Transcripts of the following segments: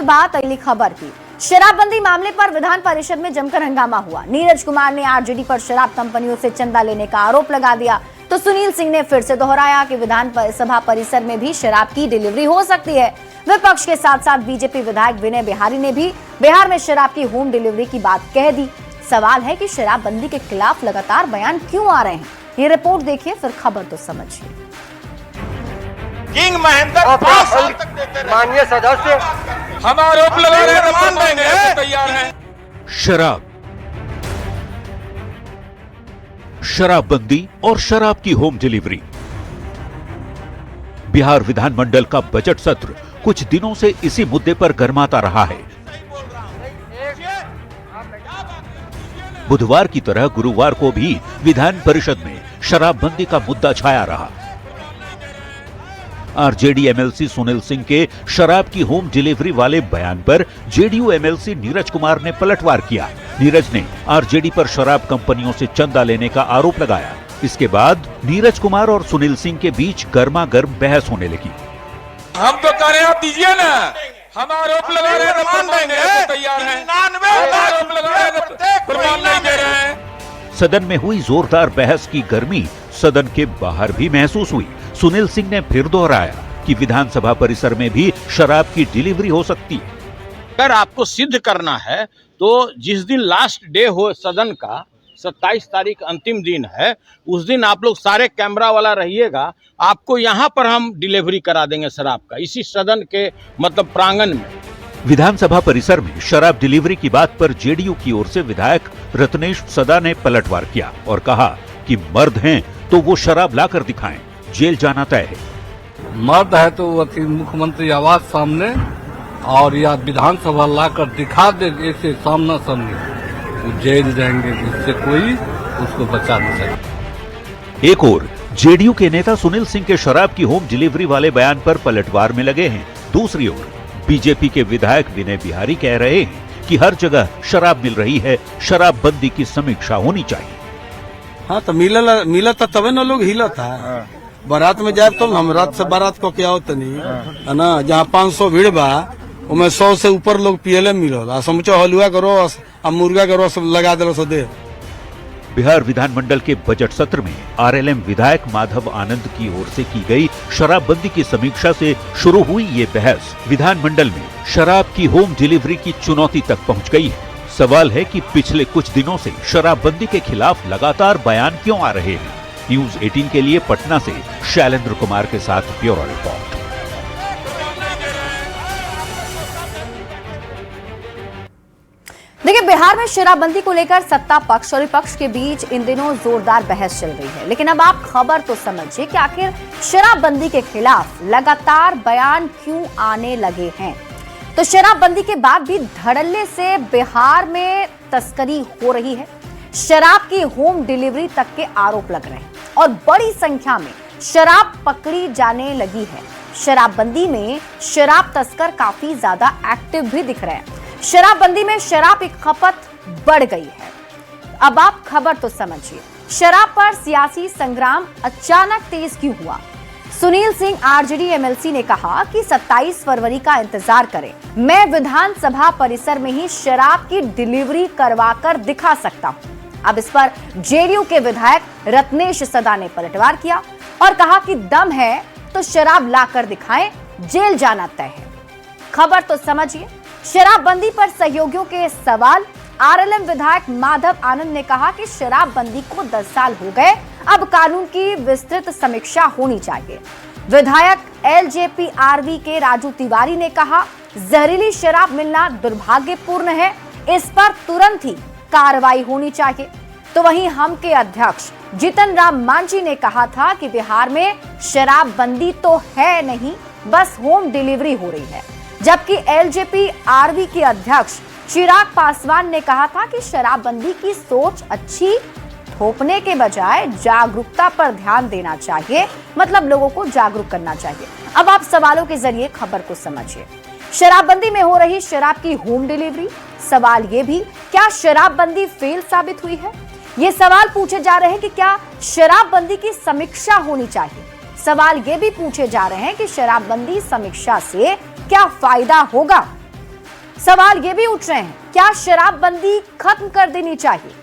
बाद अगली खबर की। शराबबंदी मामले पर विधान परिषद में जमकर हंगामा हुआ। नीरज कुमार ने आरजेडी पर शराब कंपनियों से चंदा लेने का आरोप लगा दिया, तो सुनील सिंह ने फिर से दोहराया कि विधान सभा परिसर में भी शराब की डिलीवरी हो सकती है। विपक्ष के साथ साथ बीजेपी विधायक विनय बिहारी ने भी बिहार में शराब की होम डिलीवरी की बात कह दी। सवाल है कि शराबबंदी के खिलाफ लगातार बयान क्यों आ रहे हैं। ये रिपोर्ट देखिए, फिर खबर तो समझिए। किंग महेंद्र माननीय सदस्य हम आरोप लगा रहे हैं, मान लेंगे, तैयार हैं। शराबबंदी और शराब की होम डिलीवरी। बिहार विधानमंडल का बजट सत्र कुछ दिनों से इसी मुद्दे पर गर्माता रहा है। बुधवार की तरह गुरुवार को भी विधान परिषद में शराबबंदी का मुद्दा छाया रहा। आरजेडी एमएलसी सुनील सिंह के शराब की होम डिलीवरी वाले बयान पर जेडीयू एमएलसी नीरज कुमार ने पलटवार किया। नीरज ने आरजेडी पर शराब कंपनियों से चंदा लेने का आरोप लगाया। इसके बाद नीरज कुमार और सुनील सिंह के बीच गर्मा गर्म बहस होने लगी। हम तो कह रहे हैं, आप दीजिए ना, हम आरोप लगा रहे हैं, मान लेंगे, तैयार हैं। आरोप लगा रहे हैं, प्रमाण नहीं दे रहे हैं। सदन में हुई जोरदार बहस की गर्मी सदन के बाहर भी महसूस हुई। सुनील सिंह ने फिर दोहराया कि विधानसभा परिसर में भी शराब की डिलीवरी हो सकती है। अगर आपको सिद्ध करना है तो जिस दिन लास्ट डे हो सदन का, 27 तारीख अंतिम दिन है, उस दिन आप लोग सारे कैमरा वाला रहिएगा, आपको यहाँ पर हम डिलीवरी करा देंगे शराब का, इसी सदन के मतलब प्रांगण में। विधानसभा परिसर में शराब डिलीवरी की बात पर जेडीयू की ओर से विधायक रत्नेश सदा ने पलटवार किया और कहा कि मर्द हैं तो वो शराब लाकर दिखाएं, जेल जाना तय है। मर्द है तो वो मुख्यमंत्री आवास सामने और या विधानसभा लाकर दिखा दे, ऐसे सामना सामने वो जेल जाएंगे, जिससे कोई उसको बचा नहीं सके। एक और जेडीयू के नेता सुनील सिंह के शराब की होम डिलीवरी वाले बयान पर पलटवार में लगे हैं। दूसरी ओर बीजेपी के विधायक विनय बिहारी कह रहे हैं कि हर जगह शराब मिल रही है, शराबबंदी की समीक्षा होनी चाहिए। हाँ तो मिला था तबे ना लोग हिला था। बारात में जाए तो हम रात से बारात को क्या होता नहीं है ना, जहाँ 500 भीड़ बा उनमें 100 से ऊपर लोग पियले मिलो, समझो हलवा करो अब मुर्गा करो, सब लगा दे सो दे। बिहार विधानमंडल के बजट सत्र में आरएलएम विधायक माधव आनंद की ओर से की गई शराबबंदी की समीक्षा से शुरू हुई ये बहस विधानमंडल में शराब की होम डिलीवरी की चुनौती तक पहुंच गई है। सवाल है कि पिछले कुछ दिनों से शराबबंदी के खिलाफ लगातार बयान क्यों आ रहे हैं। न्यूज 18 के लिए पटना से शैलेंद्र कुमार के साथ ब्यूरो रिपोर्ट। देखिए, बिहार में शराबबंदी को लेकर सत्ता पक्ष और विपक्ष के बीच इन दिनों जोरदार बहस चल रही है। लेकिन अब आप खबर तो समझिए कि आखिर शराबबंदी के खिलाफ लगातार बयान क्यों आने लगे हैं। तो शराबबंदी के बाद भी धड़ल्ले से बिहार में तस्करी हो रही है, शराब की होम डिलीवरी तक के आरोप लग रहे हैं और बड़ी संख्या में शराब पकड़ी जाने लगी है। शराबबंदी में शराब तस्कर काफी ज्यादा एक्टिव भी दिख रहे हैं। शराबबंदी में शराब की खपत बढ़ गई है। अब आप खबर तो समझिए, शराब पर सियासी संग्राम अचानक तेज क्यों हुआ। सुनील सिंह आरजेडी एमएलसी ने कहा कि 27 फरवरी का इंतजार करें, मैं विधानसभा परिसर में ही शराब की डिलीवरी करवाकर दिखा सकता हूं। अब इस पर जेडीयू के विधायक रत्नेश सदा ने पलटवार किया और कहा कि दम है तो शराब लाकर दिखाएं, जेल जाना तय है। खबर तो समझिए, शराबबंदी पर सहयोगियों के सवाल। आरएलएम विधायक माधव आनंद ने कहा कि शराबबंदी को 10 साल हो गए, अब कानून की विस्तृत समीक्षा होनी चाहिए। विधायक एलजेपी आरवी के राजू तिवारी ने कहा, जहरीली शराब मिलना दुर्भाग्यपूर्ण है, इस पर तुरंत ही कार्रवाई होनी चाहिए। तो वहीं हम के अध्यक्ष जितन राम मांझी ने कहा था कि बिहार में शराबबंदी तो है नहीं, बस होम डिलीवरी हो रही है। जबकि एलजेपी आरवी के अध्यक्ष चिराग पासवान ने कहा था कि शराबबंदी की सोच अच्छी, थोपने के बजाय जागरूकता पर ध्यान देना चाहिए, मतलब लोगों को जागरूक करना चाहिए। अब आप सवालों के जरिए खबर को समझिए। शराबबंदी में हो रही शराब की होम डिलीवरी, सवाल ये भी, क्या शराबबंदी फेल साबित हुई है। ये सवाल पूछे जा रहे हैं कि क्या शराबबंदी की समीक्षा होनी चाहिए। सवाल ये भी पूछे जा रहे हैं कि शराबबंदी समीक्षा से क्या फायदा होगा। सवाल ये भी उठ रहे हैं, क्या शराबबंदी खत्म कर देनी चाहिए?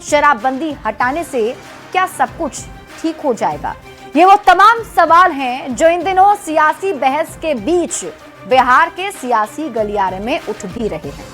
शराबबंदी हटाने से क्या सब कुछ ठीक हो जाएगा? ये वो तमाम सवाल हैं जो इन दिनों सियासी बहस के बीच बिहार के सियासी गलियारे में उठ भी रहे हैं।